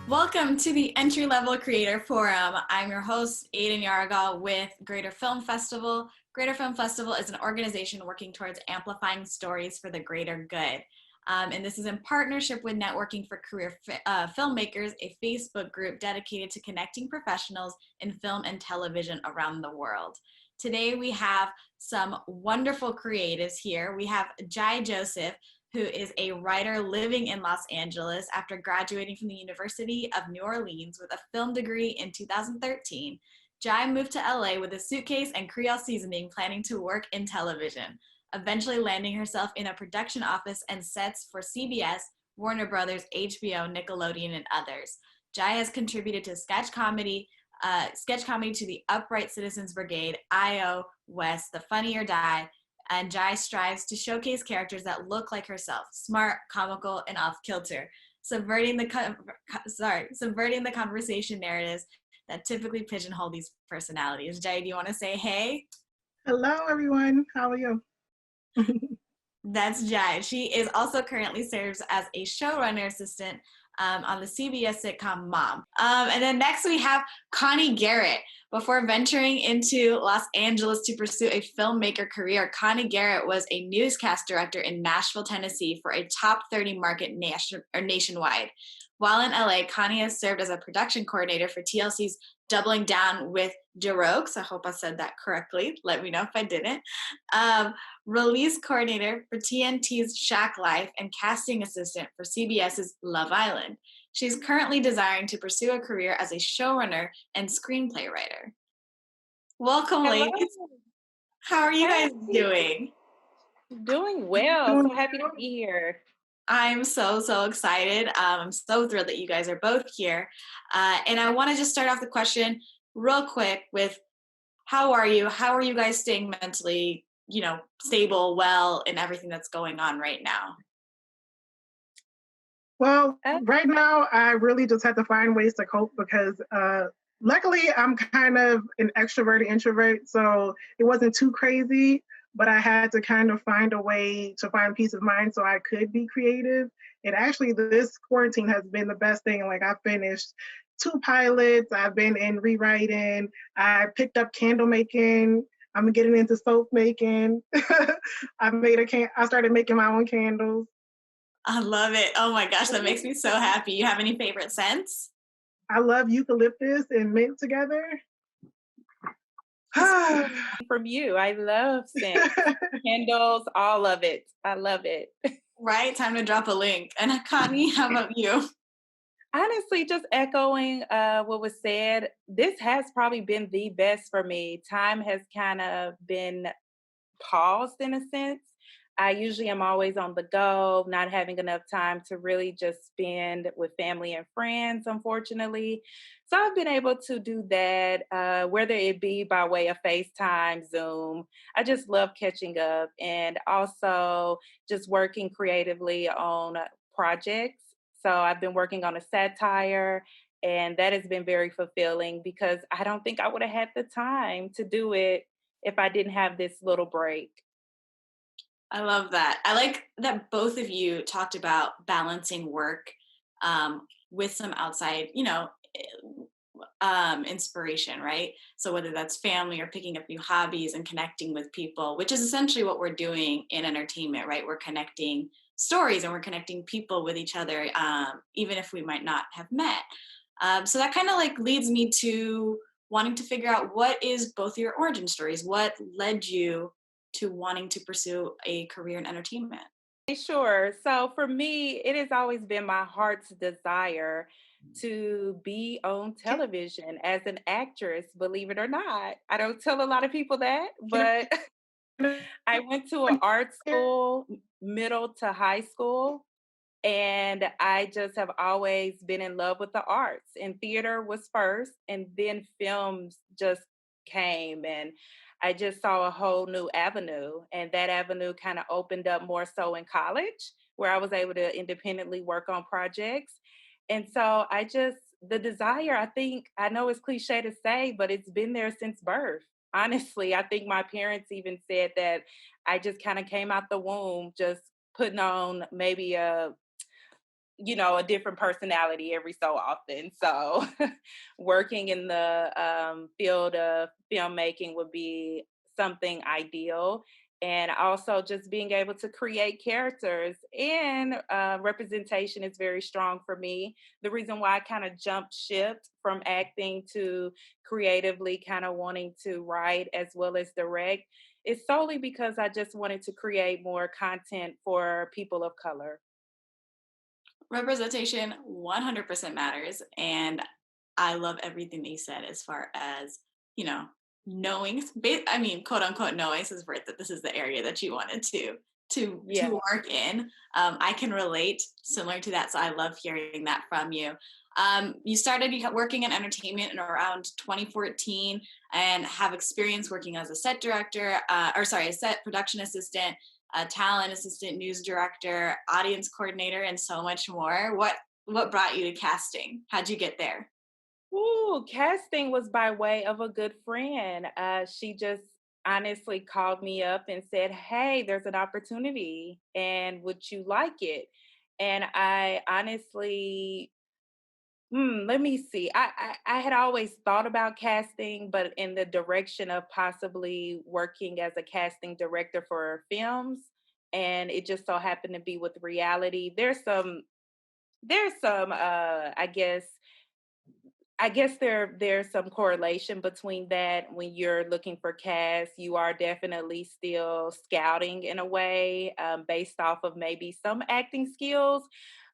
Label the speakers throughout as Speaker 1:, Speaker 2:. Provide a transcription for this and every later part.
Speaker 1: Welcome to the Entry Level Creator Forum. I'm your host, Aiden Yaragal with Greater Film Festival. Greater Film Festival is an organization working towards amplifying stories for the greater good. And this is in partnership with Networking for Career Filmmakers, a Facebook group dedicated to connecting professionals in film and television around the world. Today we have some wonderful creatives here. We have Jai Joseph, who is a writer living in Los Angeles after graduating from the University of New Orleans with a film degree in 2013. Jai moved to LA with a suitcase and Creole seasoning, planning to work in television, eventually landing herself in a production office and sets for CBS, Warner Brothers, HBO, Nickelodeon, and others. Jai has contributed to sketch comedy to the Upright Citizens Brigade, IO, West, The Funny or Die, and Jai strives to showcase characters that look like herself, smart, comical, and off-kilter, subverting the conversation narratives that typically pigeonhole these personalities. Jai, do you want to say hey?
Speaker 2: Hello, everyone. How are you?
Speaker 1: That's Jai. She is also currently serves as a showrunner assistant on the CBS sitcom Mom. And then next we have Connye Garrett. Before venturing into Los Angeles to pursue a filmmaker career, Connye Garrett was a newscast director in Nashville, Tennessee for a top 30 market nationwide. While in LA, Connye has served as a production coordinator for TLC's Doubling Down with Jerokes. I hope I said that correctly. Let me know if I didn't. Release coordinator for TNT's Shack Life and casting assistant for CBS's Love Island. She's currently desiring to pursue a career as a showrunner and screenplay writer. Welcome, ladies. How are you guys doing?
Speaker 3: Doing well. So happy to be here.
Speaker 1: I'm so excited. I'm so thrilled that you guys are both here. And I want to just start off the question real quick with how are you? How are you guys staying mentally, stable, well, in everything that's going on right now?
Speaker 2: Well, right now, I really just had to find ways to cope because luckily I'm kind of an extroverted introvert, so it wasn't too crazy, but I had to kind of find a way to find peace of mind so I could be creative. And actually, this quarantine has been the best thing. Like, I finished 2 pilots, I've been in rewriting, I picked up candle making, I'm getting into soap making. I started making my own candles.
Speaker 1: I love it. Oh my gosh, that makes me so happy. You have any favorite scents?
Speaker 2: I love eucalyptus and mint together.
Speaker 3: From you, I love scents, candles, all of it. I love it.
Speaker 1: Right? Time to drop a link. And Connye, how about you?
Speaker 3: Honestly, just echoing what was said, this has probably been the best for me. Time has kind of been paused in a sense. I usually am always on the go, not having enough time to really just spend with family and friends, unfortunately. So I've been able to do that, whether it be by way of FaceTime, Zoom. I just love catching up and also just working creatively on projects. So I've been working on a satire, and that has been very fulfilling because I don't think I would have had the time to do it if I didn't have this little break.
Speaker 1: I love that. I like that both of you talked about balancing work with some outside, inspiration, right? So whether that's family or picking up new hobbies and connecting with people, which is essentially what we're doing in entertainment, right? We're connecting stories and we're connecting people with each other, even if we might not have met. So that kind of like leads me to wanting to figure out what is both your origin stories. What led you to wanting to pursue a career in entertainment?
Speaker 3: Sure. So for me, it has always been my heart's desire to be on television as an actress, believe it or not. I don't tell a lot of people that, but I went to an art school, middle to high school, and I just have always been in love with the arts. And theater was first, and then films just came. And I just saw a whole new avenue. And that avenue kind of opened up more so in college, where I was able to independently work on projects. And so the desire, I think, I know it's cliche to say, but it's been there since birth. Honestly, I think my parents even said that I just kind of came out the womb, just putting on maybe a different personality every so often. So working in the field of filmmaking would be something ideal. And also just being able to create characters and representation is very strong for me. The reason why I kind of jumped ship from acting to creatively kind of wanting to write as well as direct is solely because I just wanted to create more content for people of color.
Speaker 1: Representation 100% matters. And I love everything that you said as far as, you know, knowing, I mean, quote unquote, knowing since birth that this is the area that you wanted
Speaker 3: Yeah.
Speaker 1: to work in. I can relate similar to that. So I love hearing that from you. You started working in entertainment in around 2014 and have experience working as a set director, a set production assistant, a talent assistant, news director, audience coordinator, and so much more. What brought you to casting? How'd you get there?
Speaker 3: Ooh, casting was by way of a good friend. She just honestly called me up and said, "Hey, there's an opportunity, and would you like it?" And I honestly, let me see. I had always thought about casting, but in the direction of possibly working as a casting director for films. And it just so happened to be with reality. There's some I guess there's some correlation between that. When you're looking for cast, you are definitely still scouting in a way, based off of maybe some acting skills.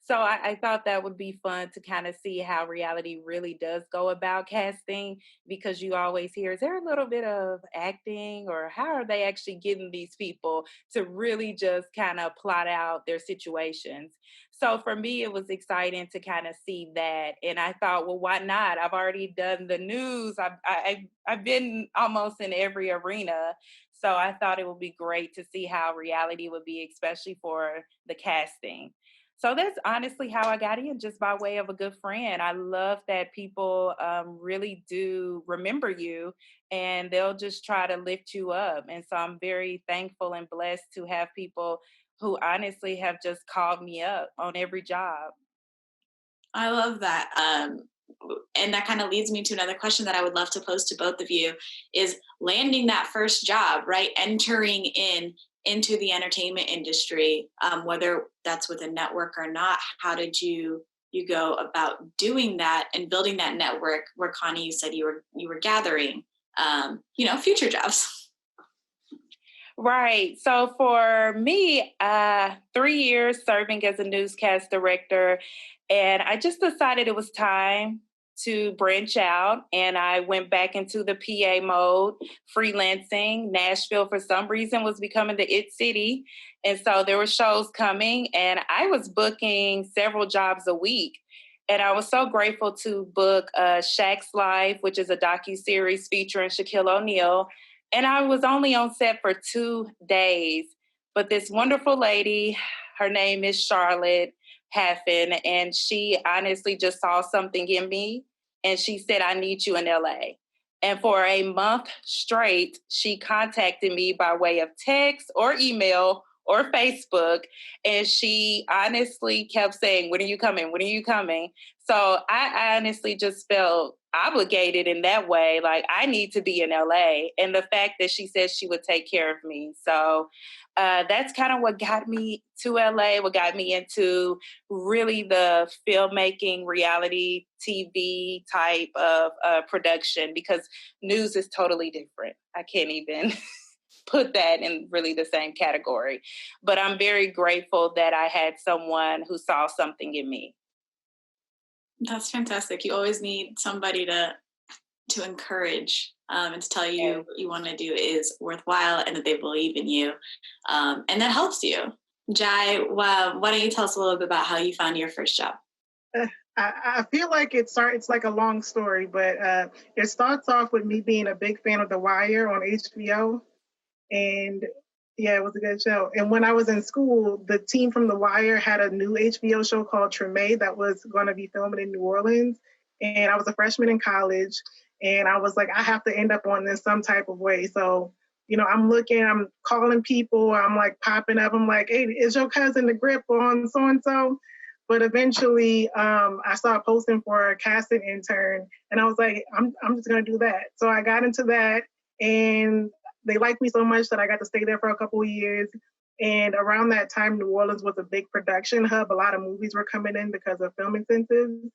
Speaker 3: So I thought that would be fun to kind of see how reality really does go about casting, because you always hear, is there a little bit of acting, or how are they actually getting these people to really just kind of plot out their situations? So for me, it was exciting to kind of see that, and I thought, well, why not? I've already done the news. I've been almost in every arena, so I thought it would be great to see how reality would be, especially for the casting. So that's honestly how I got in, just by way of a good friend. I love that people really do remember you, and they'll just try to lift you up. And so I'm very thankful and blessed to have people who honestly have just called me up on every job.
Speaker 1: I love that. And that kind of leads me to another question that I would love to pose to both of you is landing that first job, right? Entering into the entertainment industry, whether that's with a network or not. How did you go about doing that and building that network where Connie, you said you were gathering, future jobs?
Speaker 3: Right. So for me, 3 years serving as a newscast director, and I just decided it was time to branch out. And I went back into the PA mode, freelancing. Nashville, for some reason, was becoming the it city. And so there were shows coming, and I was booking several jobs a week. And I was so grateful to book Shaq's Life, which is a docu-series featuring Shaquille O'Neal, and I was only on set for 2 days. But this wonderful lady, her name is Charlotte Haffen, and she honestly just saw something in me. And she said, I need you in LA. And for a month straight, she contacted me by way of text or email or Facebook. And she honestly kept saying, when are you coming? When are you coming? So I honestly just felt obligated in that way. Like, I need to be in LA. And the fact that she said she would take care of me. So that's kind of what got me to LA, what got me into really the filmmaking, reality TV type of production, because news is totally different. I can't even put that in really the same category. But I'm very grateful that I had someone who saw something in me.
Speaker 1: That's fantastic. You always need somebody to encourage, and to tell you
Speaker 3: Yes.
Speaker 1: what you want to do is worthwhile and that they believe in you, and that helps you. Jai, why don't you tell us a little bit about how you found your first job?
Speaker 2: I feel like it's like a long story, but it starts off with me being a big fan of The Wire on HBO. And yeah, it was a good show. And when I was in school, the team from The Wire had a new HBO show called Treme that was going to be filming in New Orleans. And I was a freshman in college, and I was like, I have to end up on this some type of way. So, I'm calling people, I'm like popping up, I'm like, hey, is your cousin the grip on so and so? But eventually, I started posting for a casting intern, and I was like, I'm just gonna do that. So I got into that, and they liked me so much that I got to stay there for a couple of years. And around that time, New Orleans was a big production hub. A lot of movies were coming in because of film incentives.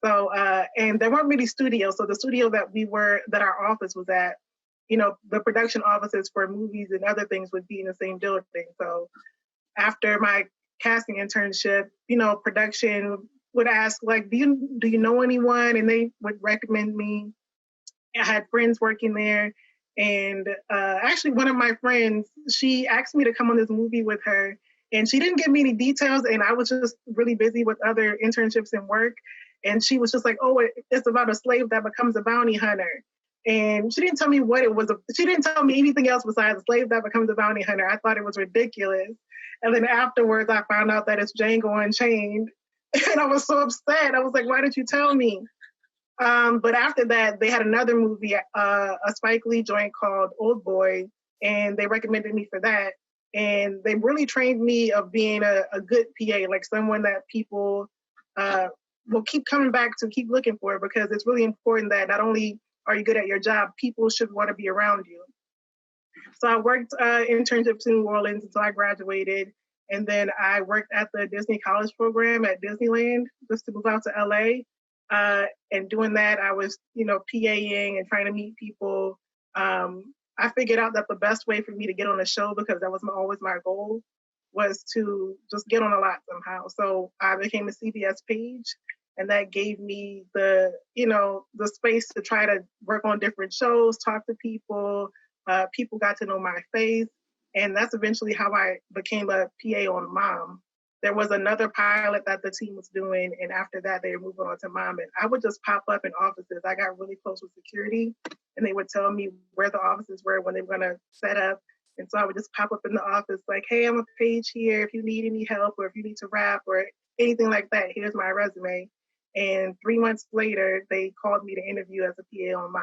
Speaker 2: So, and there weren't many studios. So the studio that our office was at, the production offices for movies and other things would be in the same building. So after my casting internship, production would ask, like, do you know anyone? And they would recommend me. I had friends working there. And actually, one of my friends, she asked me to come on this movie with her. And she didn't give me any details. And I was just really busy with other internships and work. And she was just like, oh, it's about a slave that becomes a bounty hunter. And she didn't tell me what it was. She didn't tell me anything else besides a slave that becomes a bounty hunter. I thought it was ridiculous. And then afterwards, I found out that it's Django Unchained. And I was so upset. I was like, why did you tell me? But after that, they had another movie, a Spike Lee joint called Old Boy, and they recommended me for that. And they really trained me of being a good PA, like someone that people will keep coming back to, keep looking for, because it's really important that not only are you good at your job, people should want to be around you. So I worked internships in New Orleans until I graduated. And then I worked at the Disney College Program at Disneyland just to move out to LA. And doing that, I was, PAing and trying to meet people. I figured out that the best way for me to get on a show, because that was always my goal, was to just get on a lot somehow. So I became a CBS page, and that gave me the space to try to work on different shows, talk to people. People got to know my face. And that's eventually how I became a PA on Mom. There was another pilot that the team was doing, and after that, they were moving on to Mom. And I would just pop up in offices. I got really close with security, and they would tell me where the offices were when they were going to set up. And so I would just pop up in the office like, hey, I'm a page here. If you need any help, or if you need to rap or anything like that, here's my resume. And 3 months later, they called me to interview as a PA on Mom.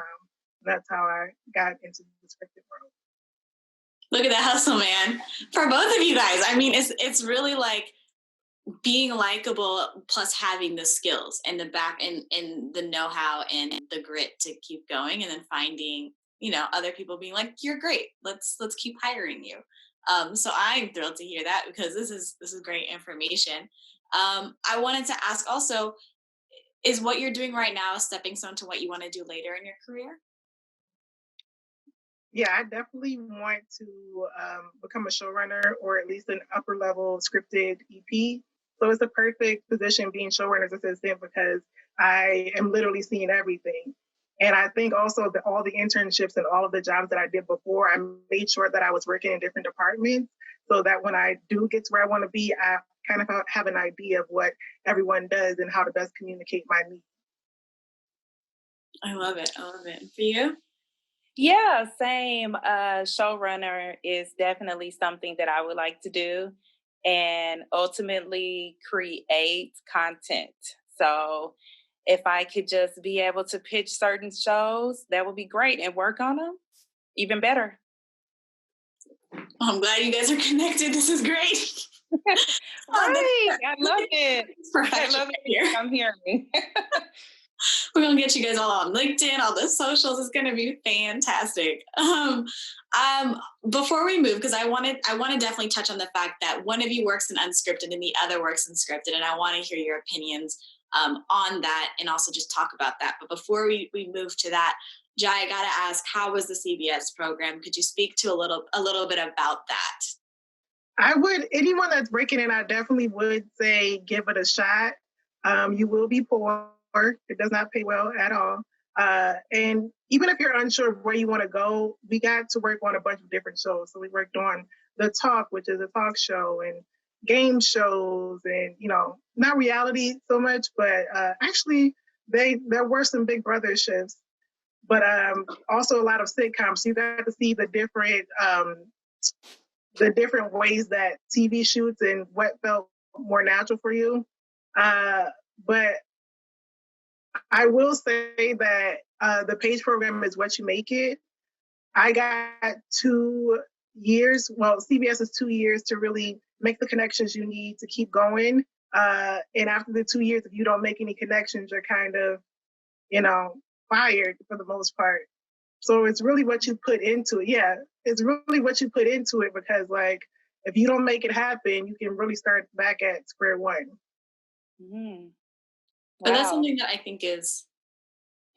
Speaker 2: And that's how I got into the scripted world.
Speaker 1: Look at that hustle, man. For both of you guys. I mean, it's really like being likable plus having the skills and the back and the know-how and the grit to keep going, and then finding, other people being like, you're great. Let's keep hiring you. So I'm thrilled to hear that, because this is great information. I wanted to ask also, is what you're doing right now a stepping stone to what you want to do later in your career?
Speaker 2: Yeah, I definitely want to become a showrunner, or at least an upper level scripted EP. So it's a perfect position being showrunner's assistant, because I am literally seeing everything. And I think also that all the internships and all of the jobs that I did before, I made sure that I was working in different departments, so that when I do get to where I want to be, I kind of have an idea of what everyone does and how to best communicate my needs.
Speaker 1: I love it. For you?
Speaker 3: Yeah, same. Showrunner is definitely something that I would like to do, and ultimately create content. So if I could just be able to pitch certain shows, that would be great, and work on them, even better.
Speaker 1: I'm glad you guys are connected. This is great.
Speaker 3: Right. I love it. I love it. I'm hearing.
Speaker 1: We're gonna get you guys all on LinkedIn, all the socials. It's gonna be fantastic. Before we move, because I want to definitely touch on the fact that one of you works in unscripted and the other works in scripted, and I want to hear your opinions on that, and also just talk about that. But before we move to that, Jai, I gotta ask, how was the CBS program? Could you speak to a little bit about that?
Speaker 2: I would, anyone that's breaking in, I definitely would say give it a shot. You will be poor. It does not pay well at all. And even if you're unsure of where you want to go, we got to work on a bunch of different shows. So we worked on The Talk, which is a talk show, and game shows, and, not reality so much, but actually there were some Big Brother shifts, but also a lot of sitcoms. So you got to see the different ways that TV shoots and what felt more natural for you. But I will say that the PAGE program is what you make it. I got 2 years, well, CBS is 2 years to really make the connections you need to keep going. And after the 2 years, if you don't make any connections, you're kind of, you know, fired for the most part. So it's really what you put into it. Yeah, it's really what you put into it, because like if you don't make it happen, you can really start back at square one.
Speaker 3: Mm-hmm.
Speaker 1: But that's
Speaker 3: Wow.
Speaker 1: something that I think is,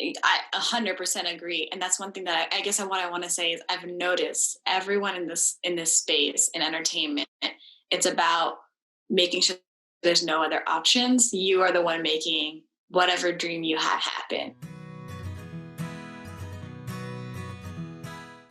Speaker 1: I 100% agree, and that's one thing that I guess what I want to say is I've noticed everyone in this space in entertainment. It's about making sure there's no other options. You are the one making whatever dream you have happen.